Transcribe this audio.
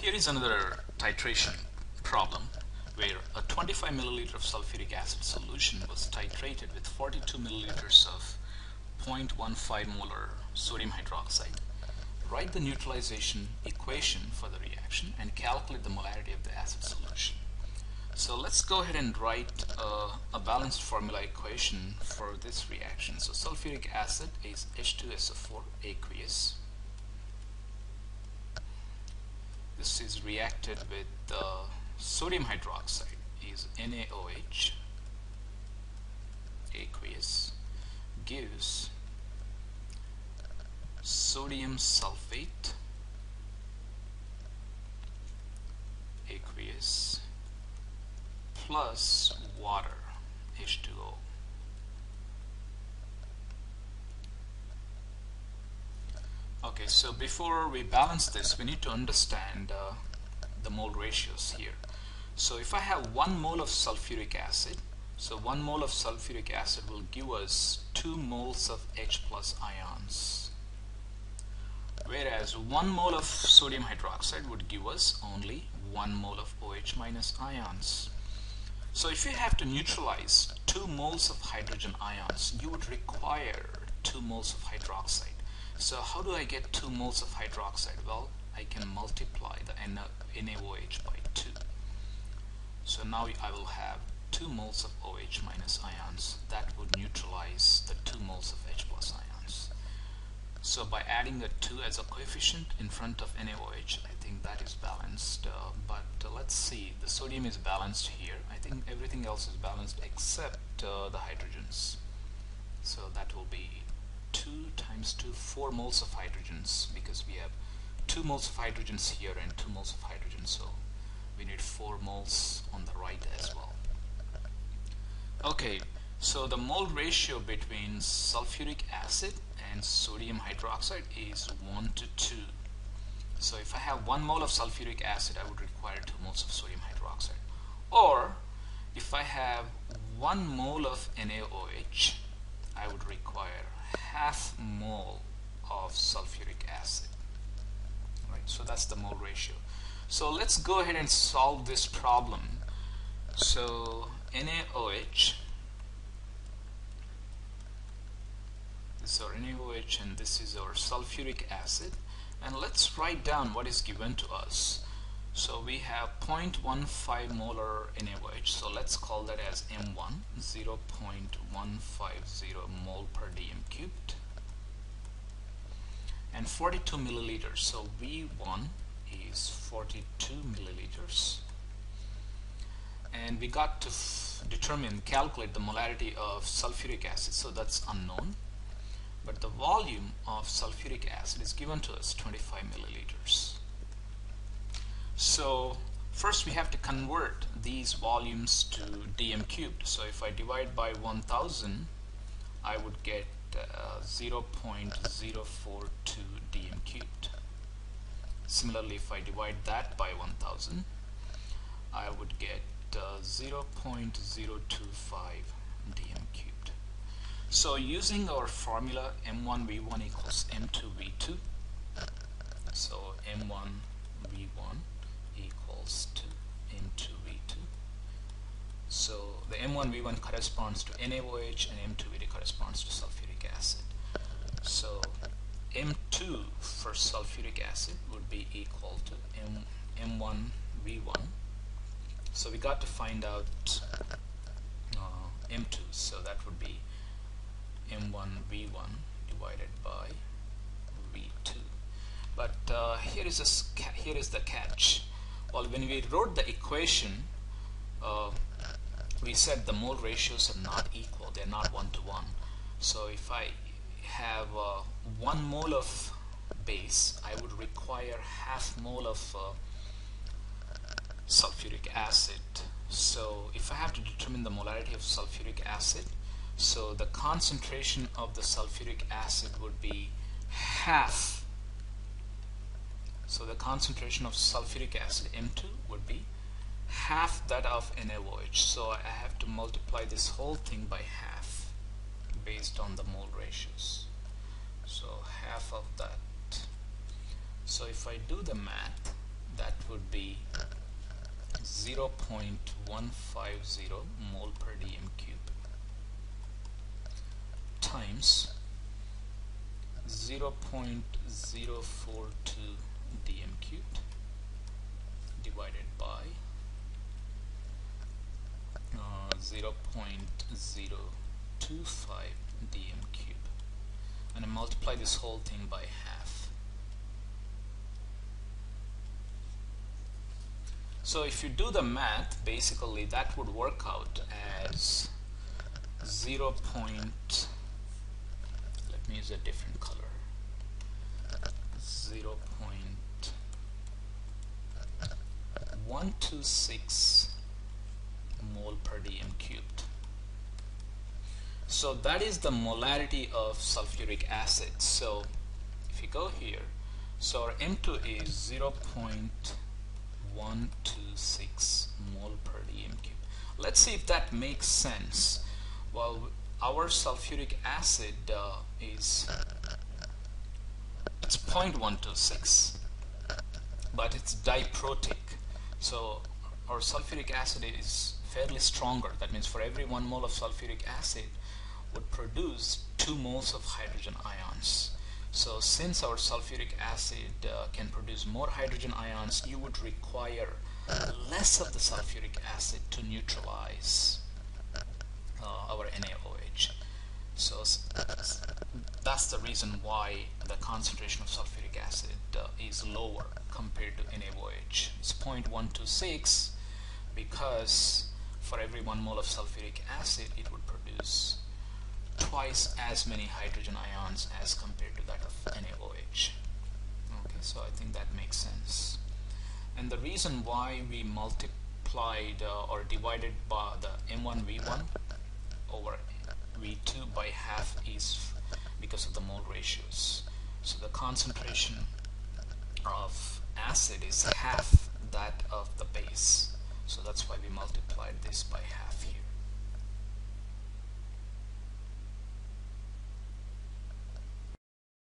Here is another titration problem where a 25 milliliter of sulfuric acid solution was titrated with 42 milliliters of 0.15 molar sodium hydroxide. Write the neutralization equation for the reaction and calculate the molarity of the acid solution. So let's go ahead and write a balanced formula equation for this reaction. So sulfuric acid is H2SO4 aqueous. This is reacted with sodium hydroxide is NaOH aqueous, gives sodium sulfate aqueous plus water H2O. Okay, so before we balance this, we need to understand the mole ratios here. So if I have 1 mole of sulfuric acid, so 1 mole of sulfuric acid will give us 2 moles of H plus ions, whereas 1 mole of sodium hydroxide would give us only 1 mole of OH minus ions. So if you have to neutralize 2 moles of hydrogen ions, you would require 2 moles of hydroxide. So how do I get 2 moles of hydroxide? Well, I can multiply the NaOH by 2. So now I will have 2 moles of OH minus ions. That would neutralize the 2 moles of H plus ions. So by adding the 2 as a coefficient in front of NaOH, I think that is balanced. But let's see, the sodium is balanced here. I think everything else is balanced except the hydrogens. So that will be 2 times 2, 4 moles of hydrogens, because we have 2 moles of hydrogens here and 2 moles of hydrogen, so we need 4 moles on the right as well. Okay, so the mole ratio between sulfuric acid and sodium hydroxide is 1 to 2. So if I have 1 mole of sulfuric acid, I would require 2 moles of sodium hydroxide. Or if I have 1 mole of NaOH, I would require half mole of sulfuric acid. Right, so that's the mole ratio. So let's go ahead and solve this problem. So NaOH, this is our NaOH and this is our sulfuric acid, and let's write down what is given to us. So we have 0.15 molar NaOH, so let's call that as M1, 0.150 mole per dm cubed, and 42 milliliters, so V1 is 42 milliliters, and we got to calculate the molarity of sulfuric acid, so that's unknown, but the volume of sulfuric acid is given to us 25 milliliters. So first we have to convert these volumes to dm cubed. So if I divide by 1000, I would get 0.042 dm cubed. Similarly, if I divide that by 1000, I would get 0.025 dm cubed. So using our formula M1V1 equals M2V2, so M1V1 equals to M2V2. So the M1V1 corresponds to NaOH and M2V2 corresponds to sulfuric acid. So M2 for sulfuric acid would be equal to M1V1. So we got to find out M2, so that would be M1V1 divided by V2. But here is the catch. Well, when we wrote the equation, we said the mole ratios are not equal, they're not 1 to 1. So if I have 1 mole of base, I would require half mole of sulfuric acid. So if I have to determine the molarity of sulfuric acid, so the concentration of the sulfuric acid would be half. So the concentration of sulfuric acid M2 would be half that of NaOH. So I have to multiply this whole thing by half based on the mole ratios. So half of that. So if I do the math, that would be 0.150 mole per dm cube times 0.042 dm cubed divided by 0.025 dm cube, and I multiply this whole thing by half. So if you do the math, basically that would work out as 0. Let me use a different color. 0.126 mole per dm cubed. So that is the molarity of sulfuric acid. So if you go here, so our M2 is 0.126 mole per dm cube. Let's see if that makes sense. Well, our sulfuric acid it's 0.126, but it's diprotic. So our sulfuric acid is fairly stronger. That means for every 1 mole of sulfuric acid would produce 2 moles of hydrogen ions. So since our sulfuric acid can produce more hydrogen ions, you would require less of the sulfuric acid to neutralize our NaOH. So that's the reason why the concentration of sulfuric acid is lower compared to NaOH. It's 0.126 because for every 1 mole of sulfuric acid it would produce twice as many hydrogen ions as compared to that of NaOH. Okay, so I think that makes sense. And the reason why we multiplied or divided by the M1V1 over V2 by half is because of the mole ratios. So the concentration of acid is half that of the base. So that's why we multiplied this by